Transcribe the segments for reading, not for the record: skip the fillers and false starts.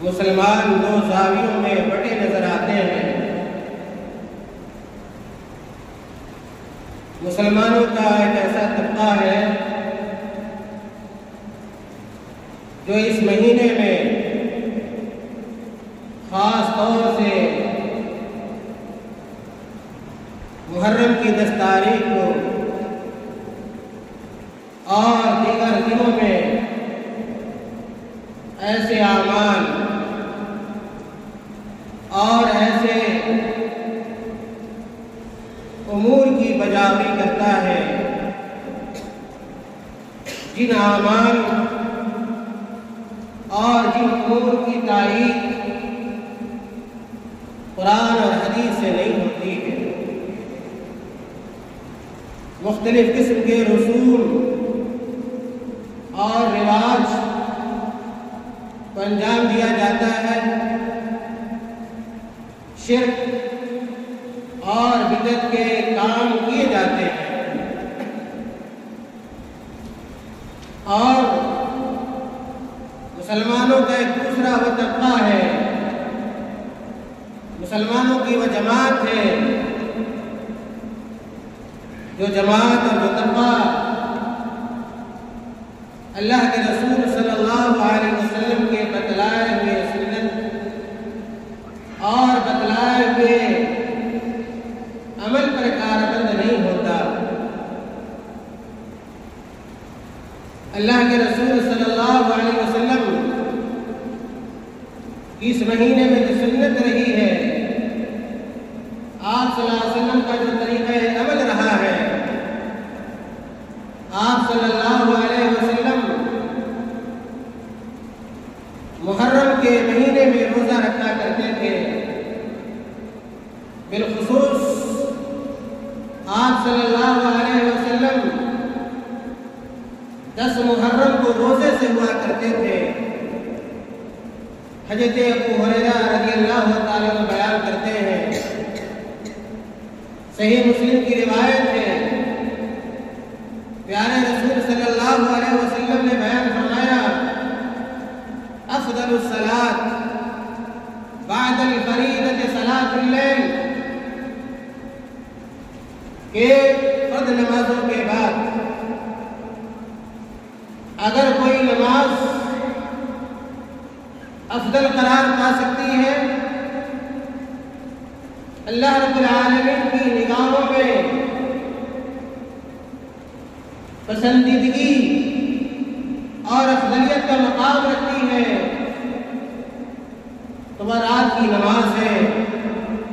مسلمان دو زاویوں میں بٹے نظر آتے ہیں۔ مسلمانوں کا ایک ایسا طبقہ ہے جو اس مہینے میں خاص طور سے محرم کی 10 تاریخ کو اور دیگر دنوں میں ایسے اعمال اور ایسے امور کی بجاوری کرتا ہے جن اعمال اور جن امور کی تائید قرآن اور حدیث سے نہیں ہوتی ہے۔ مختلف قسم کے رسوم اور رواج کو انجام دیا جاتا ہے، شرک اور بدعت کے کام کیے جاتے ہیں، اور مسلمانوں کا ایک دوسرا وہ طبقہ ہے، مسلمانوں کی وہ جماعت ہے جو جماعت اور جو طبقہ اللہ کے رسول صلی اللہ علیہ وسلم کے بتلائے ہوئے سنت اور بتلائے ہوئے عمل پر کاربند نہیں ہوتا۔ اللہ کے رسول صلی اللہ علیہ وسلم اس مہینے میں جو سنت رہی ہے، آپ صلی اللہ علیہ وسلم کا جو طریقہ عمل رہا ہے، آپ صلی اللہ علیہ وسلم محرم کے مہینے میں روزہ رکھا کرتے تھے۔ بالخصوص آپ صلی اللہ علیہ وسلم 10 محرم کو روزے سے ہوا کرتے تھے۔ حضرت ابو ہریرہ رضی اللہ تعالیٰ عنہ بیان کرتے ہیں، صحیح مسلم کی روایت ہے، پیارے رسول صلی اللہ علیہ وسلم نے بیان فرمایا، افضل الصلاۃ بعد الفریضۃ صلاۃ اللیل، کہ فرض نمازوں کے بعد اگر کوئی نماز افضل قرار پا سکتی ہے، اللہ رب العالمین کی نگاہوں میں پسندیدگی اور افضلیت کا مقام رکھتی ہے، تو وہ رات کی نماز ہے،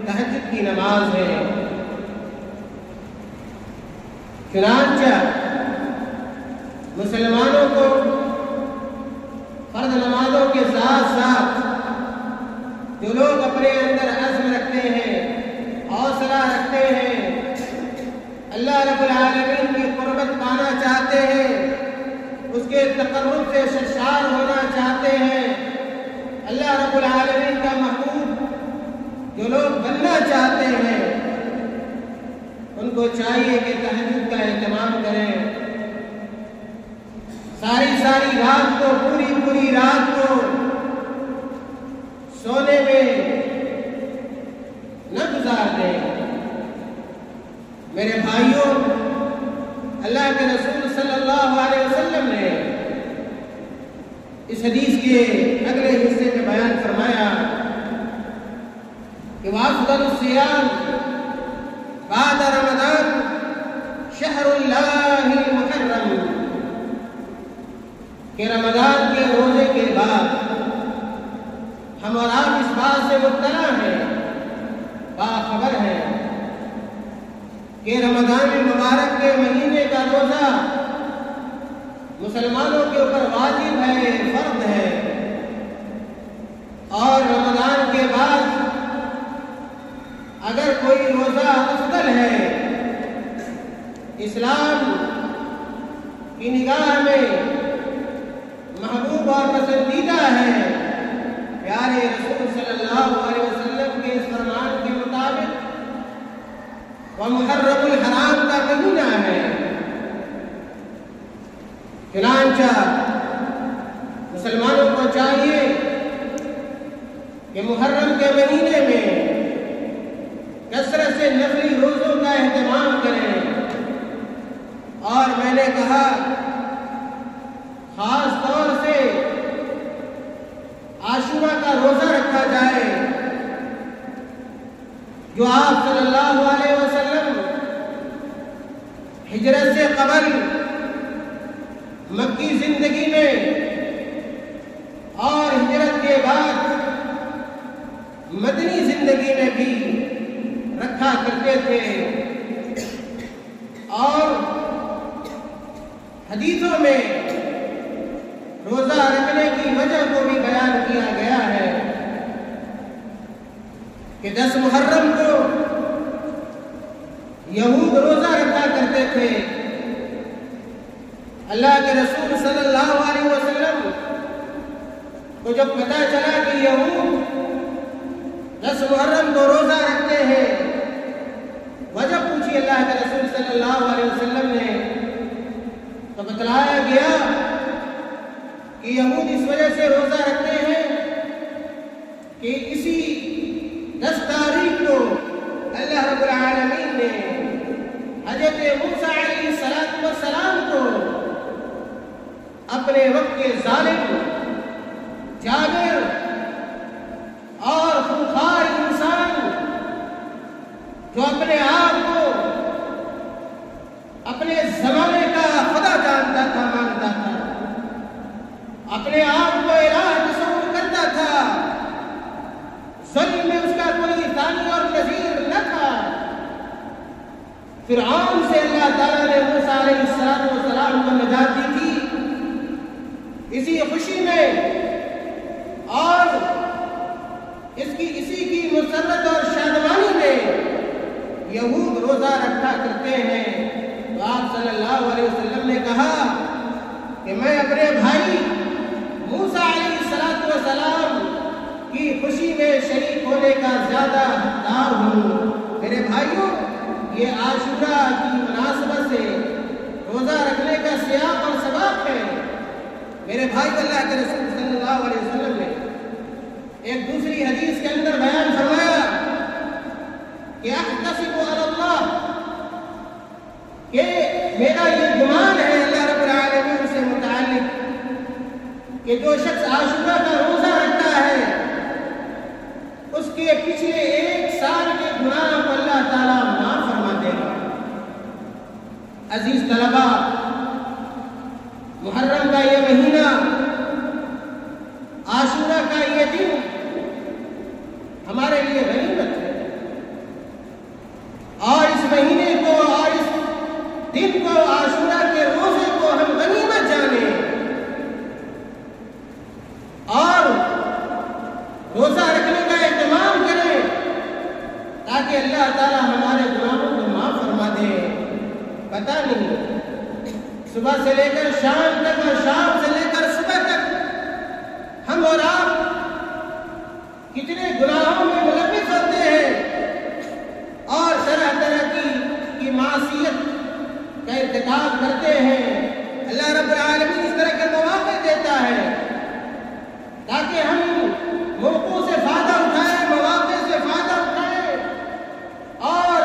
تہجد کی نماز ہے۔ چنانچہ مسلمانوں کو فرض نمازوں کے ساتھ ساتھ جو لوگ اپنے اندر عزم رکھتے ہیں، حوصلہ رکھتے ہیں، اللہ رب العالمین کی قربت پانا چاہتے ہیں، اس کے تقرب سے سرشار ہونا چاہتے ہیں، اللہ رب العالمین کا محبوب جو لوگ بننا چاہتے ہیں، ان کو چاہیے کہ تہجد کا اہتمام کریں، ساری رات کو، پوری رات کو سونے میں نہ گزار دیں۔ میرے بھائیوں، اللہ کے رسول صلی اللہ علیہ وسلم نے اس حدیث کے اگلے حصے میں بیان فرمایا کہ وافضل الصیام بعد رمضان شہر اللہ المحرم، کہ رمضان کے روزے کے بعد ہم اور آپ اس بات سے مطلع ہیں، باخبر ہیں کہ رمضان مبارک کے مہینے کا روزہ مسلمانوں کے اوپر واجب ہے، فرض ہے، اور رمضان کے بعد اگر کوئی روزہ افضل ہے، اسلام کی نگاہ میں محبوب اور پسندیدہ ہے، پیارے رسول صلی اللہ علیہ وسلم کے اس فرمان کے مطابق وہ محرم الحرام کا مہینہ ہے۔ چنانچہ مسلمانوں کو چاہیے کہ محرم کے مہینے میں کثرت سے نفلی روزوں کا اہتمام کریں، اور میں نے کہا خاص طور سے عاشورہ کا روزہ رکھا جائے، جو آپ صلی اللہ علیہ وسلم ہجرت سے قبل مکی زندگی میں اور ہجرت کے بعد مدنی زندگی میں بھی رکھا کرتے تھے، اور حدیثوں میں روزہ رکھنے کی وجہ کو بھی بیان کیا گیا ہے کہ 10 محرم کو یہود روزہ رکھا کرتے تھے۔ اللہ کے رسول صلی اللہ علیہ وسلم کو جب پتہ چلا کہ یہود 10 محرم کو روزہ رکھتے ہیں، وجہ پوچھی اللہ کے رسول صلی اللہ علیہ وسلم نے، تو بتلایا گیا کہ یہود اس وجہ سے روزہ رکھتے ہیں کہ اسی 10 تاریخ کو اللہ رب العالمین نے حضرت موسیٰ علیہ السلام کو اپنے وقت کے ظالم، جابر اور خونخوار انسان جو اپنے آپ کو اپنے زمانے کا خدا جانتا تھا، مانتا تھا، اپنے آپ کو الہ تصور کرتا تھا، ظلم میں اس کا کوئی ثانی اور نظیر نہ تھا، فرعون سے اللہ تعالیٰ نے موسیٰ علیہ السلام کو نجات دی تھی۔ اسی خوشی میں اور اسی کی مسرت اور شادمانی میں یہود روزہ رکھا کرتے ہیں۔ تو آپ صلی اللہ علیہ وسلم نے کہا کہ میں اپنے بھائی موسیٰ علیہ السلام کی خوشی میں شریک ہونے کا زیادہ حقدار ہوں۔ میرے بھائیوں، یہ عاشورہ کی مناسبت سے روزہ رکھنے کا سیاق اور سبب ہے۔ میرے بھائی، اللہ کے رسول صلی اللہ علیہ وسلم نے ایک دوسری حدیث کے اندر بیان فرمایا کہ احتسب علی اللہ، کہ میرا یہ گمان ہے اللہ رب العالمین سے متعلق کہ جو شخص عاشورہ کا روزہ رکھتا ہے اس کے پچھلے 1 سال کے گناہ کو اللہ تعالیٰ معاف فرما دے گا۔ عزیز طلبہ، محرم کا یہ مہینہ، عاشورہ کا یہ دن ہمارے لیے غنیمت ہے، اور اس مہینے کو اور اس دن کو، عاشورہ کے روزے کو ہم غنیمت جانیں اور روزہ رکھنے کا اہتمام کریں تاکہ اللہ تعالیٰ ہمارے گناہوں کو معاف فرما دے۔ پتہ نہیں صبح سے لے کر شام تک اور شام سے لے کر صبح تک ہم اور آپ کتنے گناہوں میں ملوث ہوتے ہیں اور طرح طرح کی معصیت کا ارتکاب کرتے ہیں۔ اللہ رب العالمین اس طرح کے مواقع دیتا ہے تاکہ ہم موقعوں سے فائدہ اٹھائیں، مواقع سے فائدہ اٹھائیں اور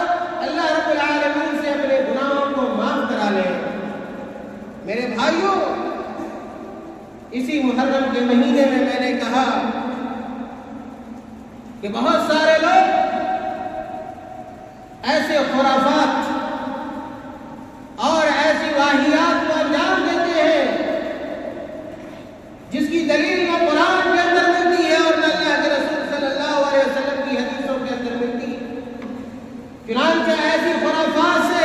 اللہ رب العالمین سے اپنے گناہوں کو معاف کرا لیں۔ میرے بھائیوں، اسی محرم کے مہینے میں نے کہا کہ بہت سارے لوگ ایسے خرافات اور ایسی واہیات کو انجام دیتے ہیں جس کی دلیل نہ قرآن کے اندر ملتی ہے اور نہ اللہ کے رسول صلی اللہ علیہ وسلم کی حدیثوں کے اندر ملتی ہے۔ چنانچہ ایسی خرافات سے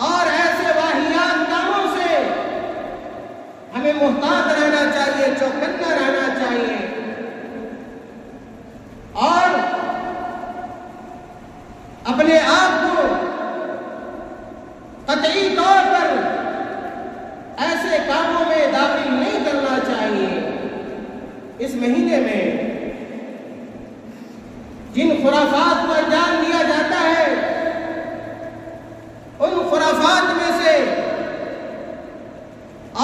اور ایسے واہیات کاموں سے ہمیں محتاط رہنا چاہیے، چوکنا رہنا چاہیے، اور اپنے آپ کو قطعی طور پر ایسے کاموں میں داخل نہیں کرنا چاہیے۔ اس مہینے میں جن خرافات کو انجام دیا جاتا ہے ان خرافات میں سے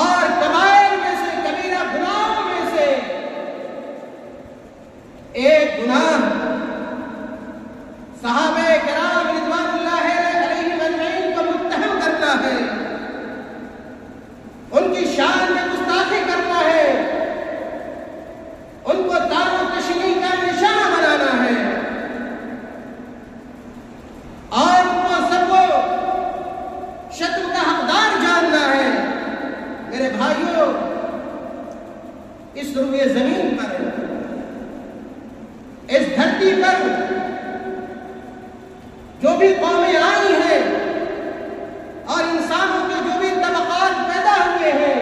اور کبائر میں سے، کبیرہ گناہوں میں سے ایک گناہ صحابہ کرام رضوان اللہ علیہم اجمعین کو متہم کرنا ہے، ان کی شان میں گستاخی کرنا ہے، ان کو دار و تشنیع کا نشانہ بنانا ہے، اور ان کو سب کو شتم کا حقدار جاننا ہے۔ میرے بھائیوں، اس روئے زمین پر، اس دھرتی پر جو بھی قومیں آئی ہیں اور انسانوں کے جو بھی طبقات پیدا ہوئے ہیں،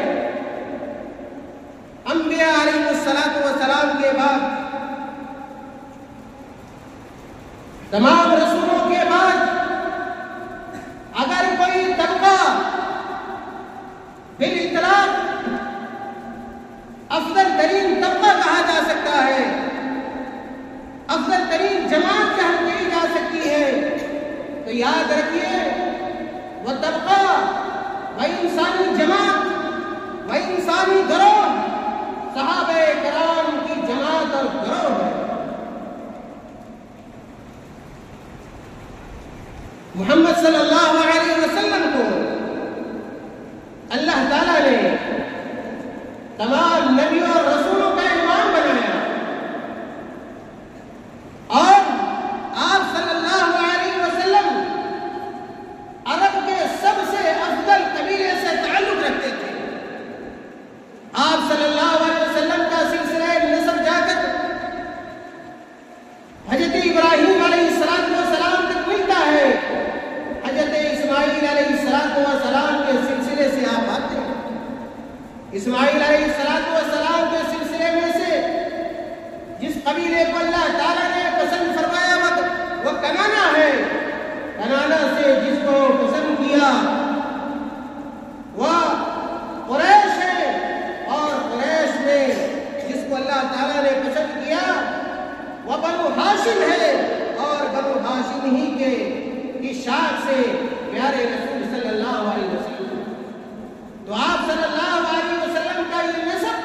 انبیاء علیہ السلام کے بعد، تمام رسولوں کے بعد اگر کوئی طبقہ بالاطلاق افضل ترین طبقہ کہا جا سکتا ہے، افضل ترین جماعت کہی جا سکتی ہے، تو یاد رکھیے وہ طبقہ، وہ انسانی جماعت، وہ انسانی گروہ صحابہ کرام کی جماعت اور گروہ ہے۔ محمد صلی اللہ علیہ وسلم کو اللہ تعالیٰ نے تمام نبیوں اور رسولوں کا امام بنایا، اور آپ صلی اللہ علیہ وسلم عرب کے سب سے افضل قبیلے سے تعلق رکھتے تھے۔ آپ صلی اللہ علیہ وسلم کا سلسلہ نسب جا کر حضرت ابراہیم علیہ السلام تک ملتا ہے، حضرت اسماعیل علیہ السلام کے سلسلے سے آپ آتے ہیں۔ اسماعیل علیہ السلام کے سلسلے میں سے جس قبیلے کو اللہ تعالیٰ نے پسند فرمایا وہ کنانا ہے، کنانا سے جس کو پسند کیا وہ قریش ہے، اور قریش میں جس کو اللہ تعالیٰ نے پسند کیا وہ بنو ہاشم ہے، اور بنو ہاشم ہی کی شاخ سے پیارے رسول صلی اللہ علیہ وسلم۔ تو آپ صلی اللہ علیہ وسلم کا یہ نسب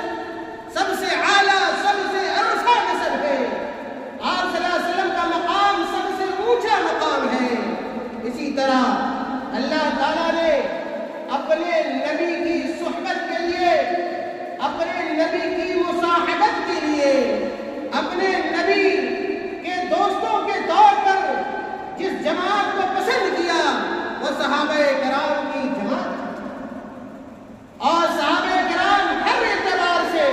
سب سے اعلیٰ، سب سے عرفہ نسب ہے۔ آپ صلی اللہ علیہ وسلم کا مقام سب سے اونچا مقام ہے۔ اسی طرح اللہ تعالیٰ نے اپنے نبی کی صحبت کے لیے، اپنے نبی کی مصاحبت کے لیے، اپنے نبی کے دوستوں کے طور پر جس جماعت کو پسند کیا وہ صحابہ کرام کی جماعت، اور صحابہ کرام ہر اعتبار سے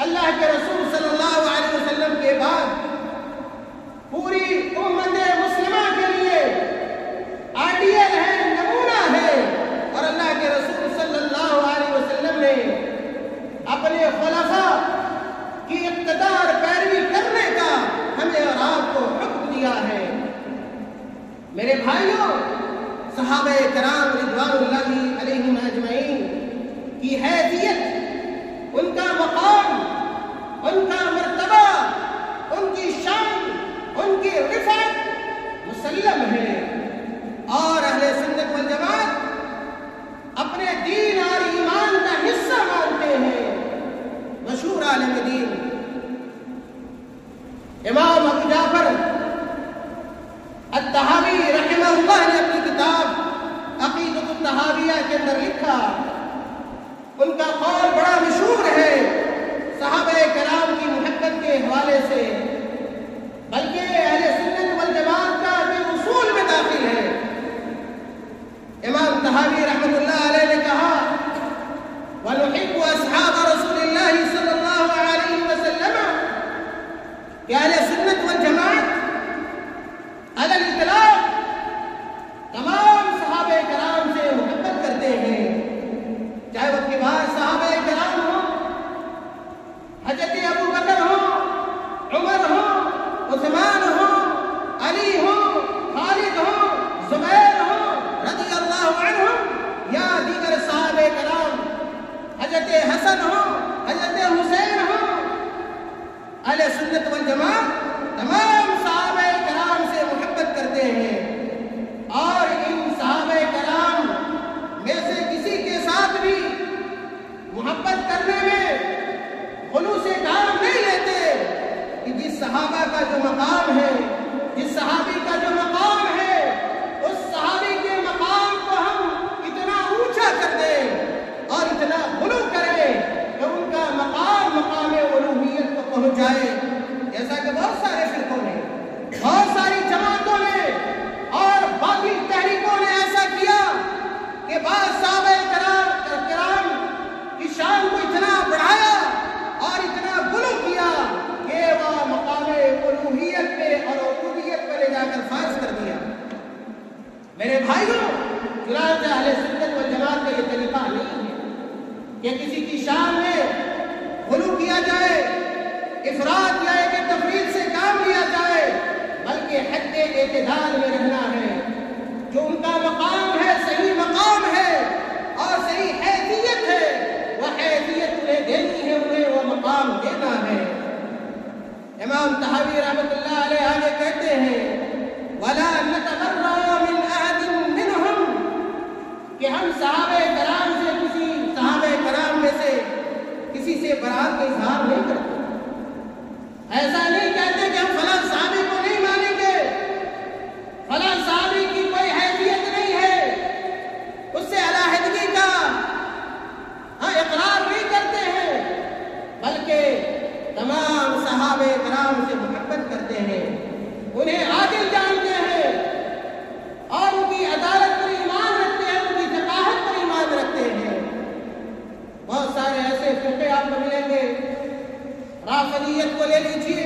اللہ کے رسول صلی اللہ علیہ وسلم کے بعد پوری امت مسلمہ کے لیے آئیڈیل ہے، نمونہ ہے، اور اللہ کے رسول صلی اللہ علیہ وسلم نے اپنے خلفاء کی اقتدار پیروی کرنے کا ہمیں اور آپ کو حکم دیا ہے۔ میرے بھائیوں، صحابہ کرام رضوان اللہ علیہم اجمعین کی حیثیت، ان کا مقام، ان کا مرتبہ، ان کی شان، ان کی رفعت مسلم ہے، اور اہل سنت والجماعت اپنے دین اور ایمان کا حصہ مانتے ہیں۔ مشہور عالم دین امام ابو جعفر الطحاوی رحمہ اللہ نے اپنی کتاب عقیدۃ الطحاویہ کے اندر لکھا، ان کا قول بڑا مشہور ہے صحابہ کرام کی محبت کے حوالے سے، بلکہ اہل سنت والجماعت کا بھی اصول میں داخل ہے۔ امام طحاوی رحمۃ اللہ علیہ نے کہا، وَنُحِبُّ أَصْحَابَ رَسُولِ اللَّهِ صلی اللہ علیہ وسلم، کہ اہل سنت والجماعت علی الاطلاق تمام صحابہ کرام سے محبت کرتے ہیں، چاہے وہ کبار صحابہ کرام ہوں، حضرت ابو بکر ہوں، عمر ہوں، عثمان ہوں، علی ہوں، خالد ہوں، زبیر ہوں رضی اللہ عنہم، یا دیگر صحابہ کرام، حضرت حسن ہوں، حضرت حسین ہوں، اہل سنت والجماعت تمام صحابہ کرام سے محبت کرتے ہیں، اور ان صحابہ کرام میں سے کسی کے ساتھ بھی محبت کرنے میں خلوص کام نہیں لیتے، صحابہ کا جو مقام ہے، جس صحابی کا جو مقام ہے، اس صحابی کے مقام کو ہم اتنا اونچا کر دیں اور اتنا غلو کریں کہ ان کا مقام مقام الوہیت کو پہنچ جائے، جیسا کہ بہت سارے فرقوں نے، بہت ساری جماعتوں نے اور باقی تحریکوں نے ایسا کیا کہ بعض صحابہ کرام کی شان کو اتنا بڑھایا اور اتنا غلو کیا کہ وہ مقام الوہیت پہ اور ربوبیت پہ لے جا کر فائز کر دیا۔ میرے بھائیوں، چنانچہ اہل سنت والجماعت کا یہ طریقہ نہیں ہے کہ کسی کی شان میں غلو کیا جائے، افراط یا ایک تفریط سے کام لیا جائے، بلکہ حد اعتدال میں رہنا ہے۔ جو ان کا مقام ہے، صحیح مقام ہے اور صحیح حیثیت ہے، وہ حیثیت انہیں دینی ہے، انہیں وہ مقام دینا ہے۔ امام طحاوی رحمۃ اللہ علیہ آگے کہتے ہیں وَلَا نَتَبَرَّأُ مِنْ أَحَدٍ مِّنْهُمْ، کہ ہم صحابہ کرام سے، کسی صحابہ کرام میں سے کسی سے برات کا اظہار نہیں کرتے۔ ایسا نہیں کہتے کہ ہم فلاں صحابی کو نہیں مانیں گے، فلاں صحابی کی کوئی حیثیت نہیں ہے، اس سے علیحدگی کا اقرار نہیں کرتے ہیں، بلکہ تمام صحابہ کرام سے محبت کرتے ہیں، انہیں عادل جانتے ہیں اور ان کی عدالت پر ایمان رکھتے ہیں، ان کی ثقافت پر ایمان رکھتے ہیں۔ بہت سارے ایسے فرقے آپ کو ملیں گے، رافضیت کو لے لیجیے،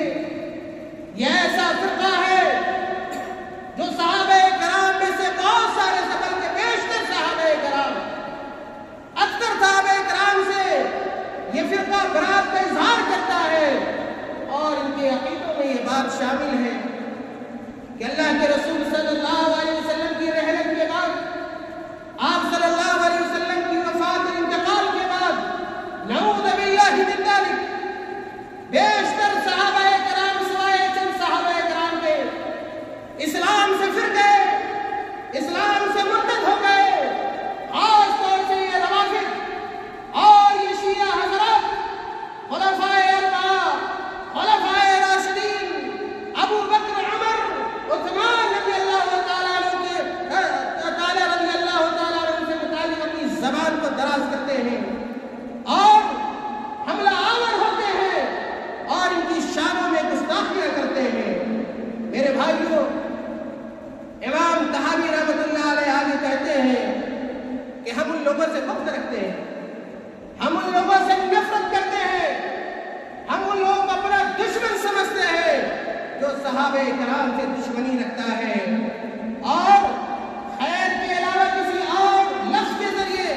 یہ ایسا فرقہ ہے جو صحابہ کرام میں سے بہت سارے سبب کے بیشتر صحابہ کرام، اکثر صحابہ کرام سے یہ فرقہ برات کا اظہار کرتا ہے، اور ان کے عقیدوں میں یہ بات شامل ہے کہ اللہ کے رسول صلی اللہ علیہ وسلم کی رحلت کے بعد، آپ صلی اللہ علیہ وسلم کی وفات اور انتقال کے بعد، نعوذ باللہ من ذلک، بیشتر صحابہ کرام سوائے چند صحابہ کرام کے اسلام سے پھر گئے، اسلام سے مرتد ہو گئے، خاص طور سے یہ روافض اور یہ شیعہ حضرات، خلفائے اربعہ، خلفائے راشدین، ابو بکر، عمر، عثمان رضی اللہ تعالیٰ عنہ سے متعلق اپنی زبان کو دراز کرتے ہیں اور حملہ آور ہوتے ہیں اور ان کی شانوں میں گستاخیاں کرتے ہیں۔ میرے بھائیوں، امام طحاوی رحمۃ اللہ علیہ آگے کہتے ہیں کہ ہم ان لوگوں سے بغض رکھتے ہیں، ہم ان لوگوں سے نفرت کرتے ہیں، ہم ان لوگوں کو اپنا دشمن سمجھتے ہیں جو صحابہ کرام سے دشمنی رکھتا ہے اور خیر کے علاوہ کسی اور لفظ کے ذریعے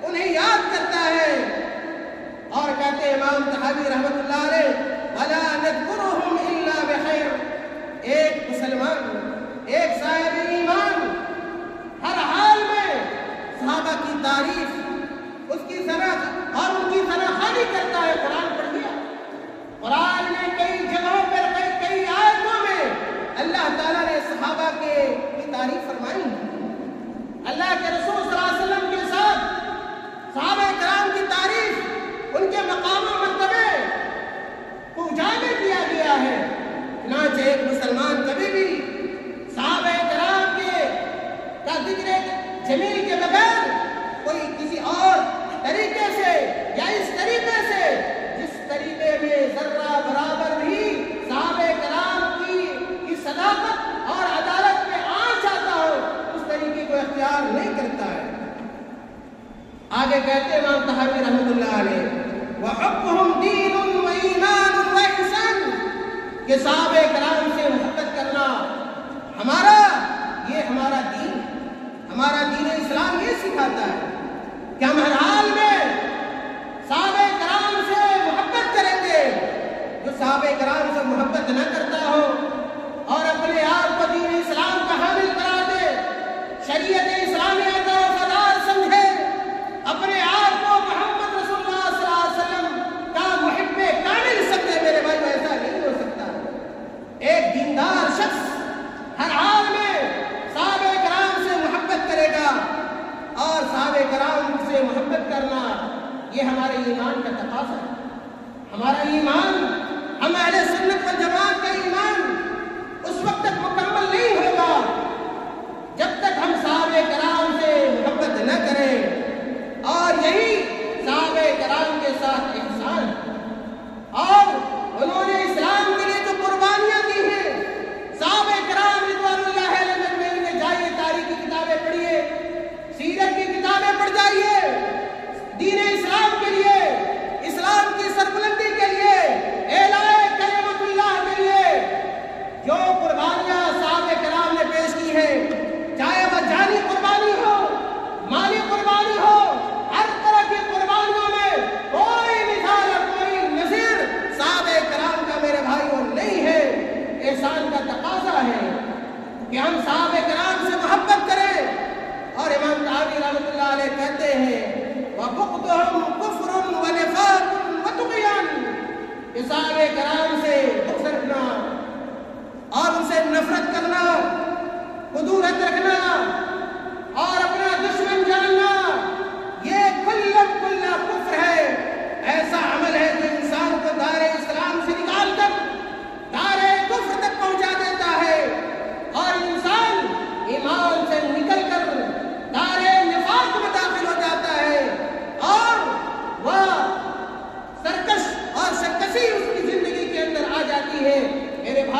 انہیں یاد کرتا ہے، اور کہتے ہیں امام طحاوی رحمۃ اللہ علیہ وَلَا نَذْكُرُهُمْ إِلَّا بِخَيْرٍ، ایک مسلمان، ایک صاحب ایمان ہر حال میں صحابہ کی تعریف، اس کی ثنا اور ان کی ثنا خوانی کرتا ہے۔ قرآن پڑھ دیا، قرآن میں کئی جگہوں پر کئی آیتوں میں اللہ تعالیٰ نے صحابہ کی تعریف فرمائی ہے۔ اللہ کے رسول صلی اللہ علیہ وسلم کے ساتھ صحابہ کرام کی تعریف، ان کے مقام و مرتبے کو اجاگر کیا گیا ہے۔ چنانچہ ایک مسلمان کبھی بھی صحابہ کرام کا ذکر جمیل کے بغیر کوئی کسی اور طریقے سے یا اس طریقے سے جس طریقے میں ذرہ برابر بھی صحابہ کرام کی صداقت اور عدالت میں آنچ آتا ہو، اس طریقے کو اختیار نہیں کرتا ہے۔ آگے کہتے ہیں امام طحاوی رحمۃ اللہ علیہ وَحُبُّهُمْ دِينٌ وَإِيمَانٌ وَإِحْسَانٌ، کہ صحابہ کرام سے محبت کرنا ہمارا دین، ہمارا دین اسلام یہ سکھاتا ہے کہ ہم ہر حال میں صحابہ کرام سے محبت کریں گے۔ جو صحابہ کرام سے محبت نہ کرتا ہو اور اپنے آپ کو دین اسلام کا حامل قرار دے، شریعت اسلامیہ کا وفادار سمجھے، اپنے آپ کو محمد رسول اللہ صلی اللہ علیہ وسلم کا محب کامل سمجھے، میرے بھائی ایسا نہیں ہو سکتا۔ ایک دیندار شخص ہر حال میں صحابہ کرام سے محبت کرے گا، اور صحابہ کرام سے محبت کرنا یہ ہمارے ایمان کا تقاضا ہے۔ ہمارا ایمان، ہم اہل سنت والجماعت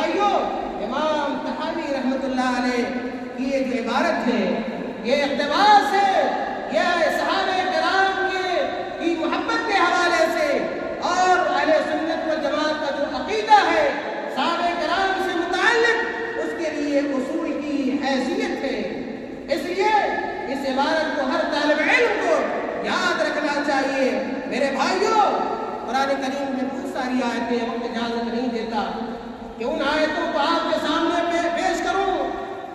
بھائیوں، امام طحاوی رحمۃ اللہ علیہ کی یہ جو عبارت ہے یہ اقتباس ہے، یہ صحابہ کرام کی محبت کے حوالے سے اور اہل سنت والجماعت کا جو عقیدہ ہے صحابہ کرام سے متعلق، اس کے لیے اصول کی حیثیت ہے۔ اس لیے اس عبارت کو ہر طالب علم کو یاد رکھنا چاہیے۔ میرے بھائیوں، قرآن کریم میں بہت ساری آیتیں، وقت اجازت نہیں دیتا کہ ان آیتوں کو آپ کے سامنے پیش کروں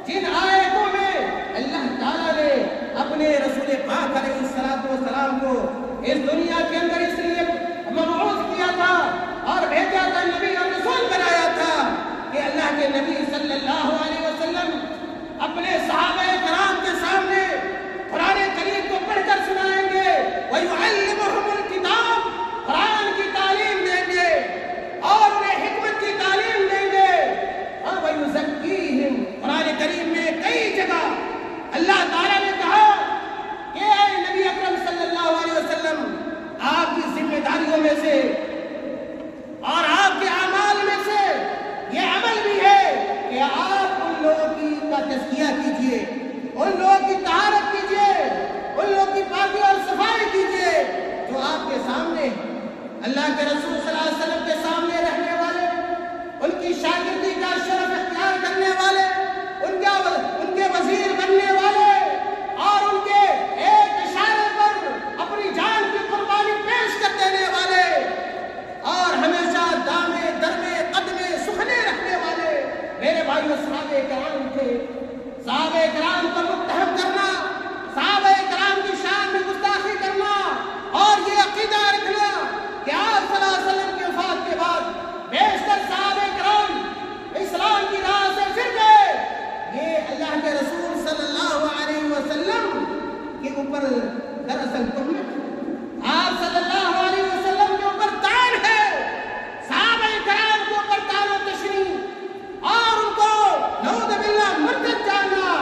جن آیتوں میں اللہ تعالیٰ نے اپنے رسول پاک علیہ السلام کو اس دنیا کے اندر اس لیے مبعوث کیا تھا اور بھیجا تھا، نبی اور رسول بنایا تھا کہ اللہ کے نبی صلی اللہ علیہ وسلم اپنے صحابہ کرام کے سامنے قرآن کریم کو پڑھ کر سنائیں گے، وَيُعَلِّمُهُمُ الْكِتَابَ، قرآن کی تعلیم دیں گے اور انہیں حکمت کی تعلیم دیں گے، اور وَيُزَكِّيهِمْ، قرآن کریم میں کئی جگہ اللہ تعالیٰ نے کہا کہ اے نبی اکرم صلی اللہ علیہ وسلم، آپ کی ذمہ داریوں میں سے اور آپ کے اعمال میں سے یہ عمل بھی ہے کہ آپ ان لوگوں کا تزکیہ کیجئے، ان لوگوں کی طہارت کیجئے، ان لوگوں کی پاکی اور صفائی کیجئے جو آپ کے سامنے اللہ کے رسول صلی اللہ علیہ وسلم کے سامنے رہنے والے، ان کی شاگردی کا شرف اختیار کرنے والے، ان کے وزیر بننے والے اور ان کے ایک اشارے پر اپنی جان کی قربانی پیش کر دینے والے اور ہمیشہ دامے درمے قدمے سکھنے رکھنے والے میرے بھائیوں صحابہ کرام تھے۔ صحابہ کرام کو متہم کرنا، صحابہ کرام کی شان میں گستاخی کرنا اور یہ عقیدہ رکھنا کہ آپ صلی اللہ علیہ وسلم کی وفات کے بعد بیشتر صحابہ کرام اسلام کی راہ سے پھر گئے، یہ اللہ کے رسول صلی اللہ علیہ وسلم کے اوپر دراصل تہمت، آپ صلی اللہ علیہ وسلم کے اوپر طعن ہے، صحابہ کرام کے اوپر طعن و تشنیع اور ان کو نعوذ باللہ مرتد جاننا،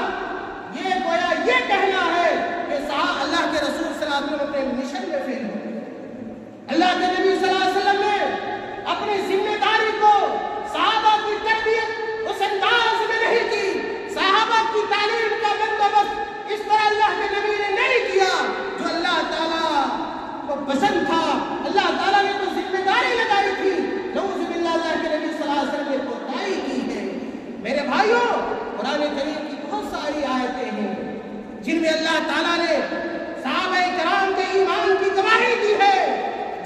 یہ گویا یہ کہنا ہے کہ اللہ کے رسول صلی اللہ علیہ وسلم اپنے مشن میں فیل ہو گئے۔ اللہ کے نبی صلی اللہ علیہ وسلم نے اپنی ذمہ داری کو صحابہ کی تربیت اس انداز میں نہیں کی، صحابہ کی تعلیم کا بندوبست اس طرح اللہ کے نبی نے نہیں کیا جو اللہ تعالیٰ کو پسند تھا۔ اللہ تعالیٰ نے تو ذمہ داری لگائی تھی، نعوذ باللہ اللہ کے نبی صلی اللہ علیہ وسلم نے کوتاہی کی ہے۔ میرے بھائیوں، قرآن کریم کی بہت ساری آیتیں ہیں جن میں اللہ تعالیٰ نے صحابہ کرام کے ایمان کی گواہی دی ہے،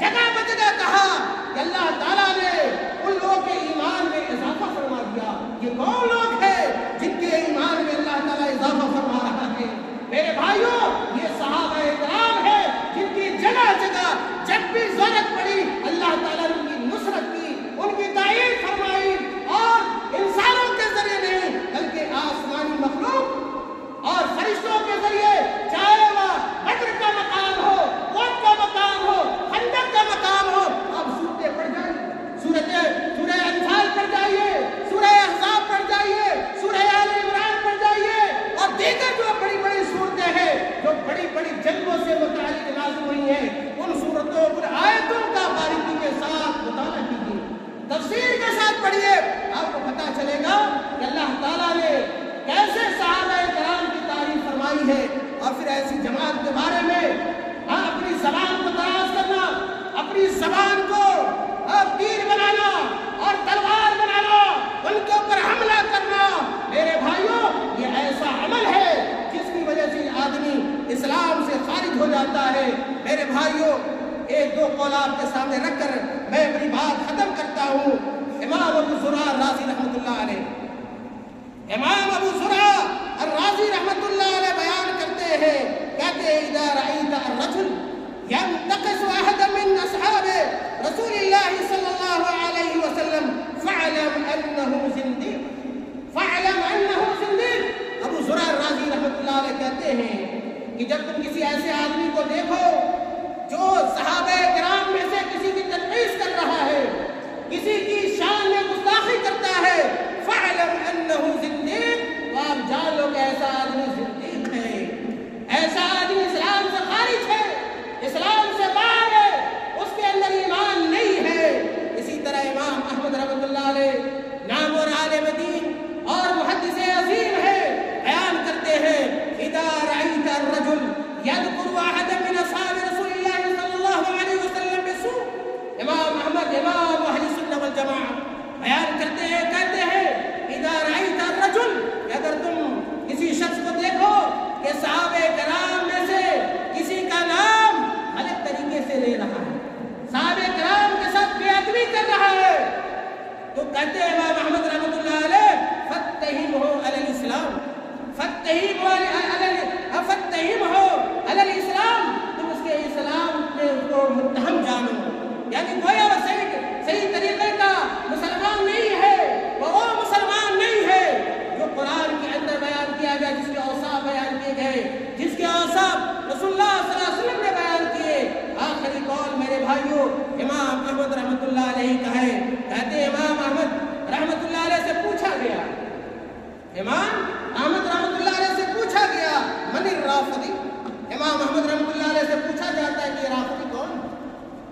جگہ بجگہ کہا کہ اللہ تعالیٰ نے ان لوگوں کے ایمان میں اضافہ فرما دیا۔ یہ کون لوگ ہیں جن کے ایمان میں اللہ تعالیٰ اضافہ فرما رہا ہے؟ میرے بھائیوں، یہ صحابہ کرام ہیں جن کی جگہ جگہ جب بھی ضرورت پڑی اللہ تعالیٰ نے ان کی نصرت کی، ان کی تائید فرمائی، اور انسانوں کے ذریعے نہیں بلکہ آسمانی مخلوق اور فرشتوں کے ذریعے، چاہے وہ بدر کا مقام ہو، احد کا مقام ہو، خندق کا مقام ہو، آپ سورتیں پڑھ جائیے، سورہ انفال پڑھ جائیے، سورہ احزاب پڑھ جائیے، سورہ آل عمران پڑھ جائیے اور دیگر جو بڑی بڑی صورتیں ہیں جو بڑی بڑی جنگوں سے متعلق نازل ہوئی ہیں، ان صورتوں ان آیتوں کا باریکی کے ساتھ مطالعہ کیجیے، تفسیر کے ساتھ پڑھیے، آپ کو پتہ چلے گا کہ اللہ تعالیٰ نے کیسے صحابہ کرام کی تعریف فرمائی ہے۔ اور پھر ایسی جماعت کے بارے میں اپنی زبان کو دراز کرنا، اپنی زبان کو تیر بنانا اور تلوار بنانا، ان کے اوپر حملہ کرنا، میرے بھائیوں یہ ایسا عمل ہے جس کی وجہ سے آدمی اسلام سے خارج ہو جاتا ہے۔ میرے بھائیوں، ایک دو قول آپ کے سامنے رکھ کر میں اپنی بات ختم کرتا ہوں۔ امام ابو زرع الرازی رحمۃ اللہ علیہ، امام ابو زرع الرازی رحمۃ اللہ علیہ بیان کرتے ہیں، کہتے ہیں اذا رأيت الرجل ينتقص احدا من اصحاب رسول اللہ صلی اللہ علیہ وسلم فاعلم انه زنديق، فاعلم انه زنديق۔ ابو زرع الرازی رحمۃ اللہ علیہ کہتے ہیں کہ جب تم کسی ایسے آدمی کو دیکھو جو صحابہ کرام میں سے کسی کی تنقیص کر رہا ہے، کسی کی شان میں گستاخی کرتا ہے، فاعلم انه زنديق، تو آپ جان لو کہ ایسا آدمی زندیق ہے، ایسا آدمی اسلام سے خارج ہے، اسلام سے باہر ہے، اس کے اندر ایمان نہیں ہے۔ اسی طرح امام احمد رحمۃ اللہ علیہ نام اور کرتے ہیں؟ کہتے ہیں اذا رأیت الرجل، کہ اگر تم کسی شخص کو دیکھو کہ صحابہ کرام میں سے کسی کا نام غلط طریقے سے لے رہا ہے، صحابہ کرام کے ساتھ بے ادبی کر رہا ہے، تو کہتے ہیں امام احمد رحمۃ اللہ علیہ فتہمہ علی الاسلام، فتہمہ علی الاسلام، تم اس کے اسلام میں اس کو متہم جانو، یعنی گویا وہ صحیح طریقے کا مسلمان نہیں ہے، وہ مسلمان نہیں ہے جو قرآن کے اندر بیان کیا گیا، جس کے اوصاف بیان کیے گئے، جس کے اوصاف رسول اللہ صلی اللہ علیہ وسلم نے بیان کیے۔ آخری قول میرے بھائیوں امام احمد رحمۃ اللہ علیہ کا ہے، کہتے ہیں امام احمد رحمۃ اللہ علیہ سے پوچھا گیا، امام احمد رحمۃ اللہ علیہ سے پوچھا گیا من الرافضی، امام احمد رحمۃ اللہ علیہ سے پوچھا جاتا ہے کہ یہ رافضی کون،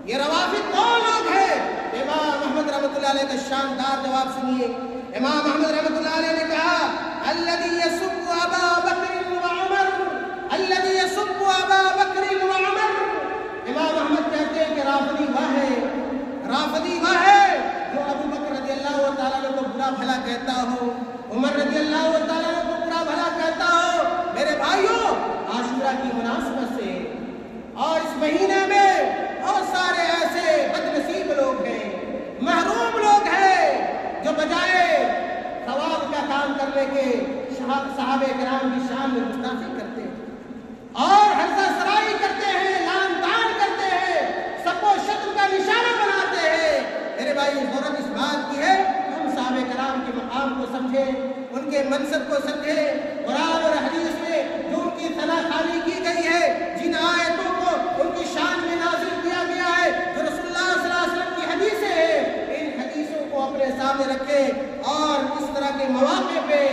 یہ روافض کون لوگ ہیں؟ امام احمد رحمۃ اللہ علیہ کا شاندار جواب سنیے۔ امام احمد رحمۃ اللہ علیہ نے کہا الذی یسب ابا بکر وعمر، الذی یسب ابا بکر وعمر، امام احمد کہتے ہیں کہ رافضی وہ ہے، رافضی وہ ہے جو ابو بکر رضی اللہ تعالیٰ عنہ کو برا بھلا کہتا ہو، عمر رضی اللہ تعالیٰ عنہ کو برا بھلا کہتا ہو۔ میرے بھائیوں عاشورہ کی مناسبت سے اور اس مہینے میں بہت سارے ایسے بد نصیب لوگ ہیں، محروم لوگ ہیں جو بجائے ثواب کا کام کرنے کے صحابہ کرام کی شان میں گستاخی کرتے ہیں اور حلقہ سرائی کرتے ہیں، لعن طعن کرتے ہیں، سب کو شتم کا نشانہ بناتے ہیں۔ میرے بھائی ضرورت اس بات کی ہے ہم صحابہ کرام کے مقام کو سمجھیں، ان کے منصب کو سمجھیں۔ قرآن اور حدیث میں جو ان کی ثنا خوانی کی گئی ہے، جن آیتوں کو ان کی شان میں نازل کیا گیا ہے، جو رسول اللہ صلی اللہ علیہ وسلم کی حدیثیں ہیں، ان حدیثوں کو اپنے سامنے رکھیں اور اس طرح کے مواقع پہ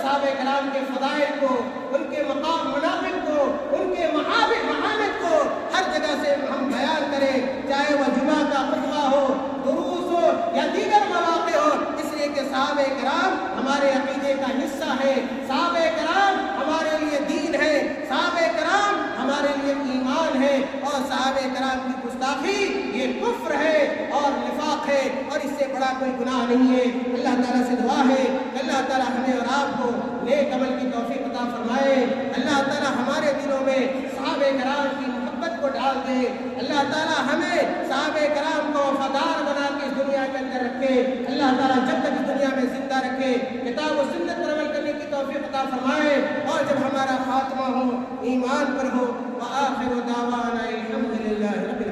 صحابہ کرام کے فضائل کو، ان کے مقام مناقب کو، ان کے محامد کو ہر جگہ سے ہم بیان کریں، چاہے وہ جمعہ کا خطبہ ہو، دروس ہو یا دیگر مواقع ہو، اس لیے کہ صحابہ کرام ہمارے عقیدے کا حصہ ہے، صحابہ کرام ہمارے لیے دین ہے، صحابہ کرام ہمارے لیے ایمان ہے، اور صحابہ کرام کی گستاخی یہ کفر ہے اور نفاق ہے، اور اس سے بڑا کوئی گناہ نہیں ہے۔ اللہ تعالیٰ سے دعا ہے کہ اللہ تعالیٰ ہمیں اور آپ کو نیک عمل کی توفیق عطا فرمائے، اللہ تعالیٰ ہمارے دلوں میں صحابہ کرام کی محبت کو ڈال دے، اللہ تعالیٰ ہمیں صحابہ کرام کو وفادار بنا کے اس دنیا کے اندر رکھے، اللہ تعالیٰ جب تک اس دنیا میں زندہ رکھے کتاب و سنت پر عمل کرنے کی توفیق عطا فرمائے، اور جب ہمارا خاتمہ ہو ایمان پر ہو۔ وآخر دعوانا الحمدللہ رب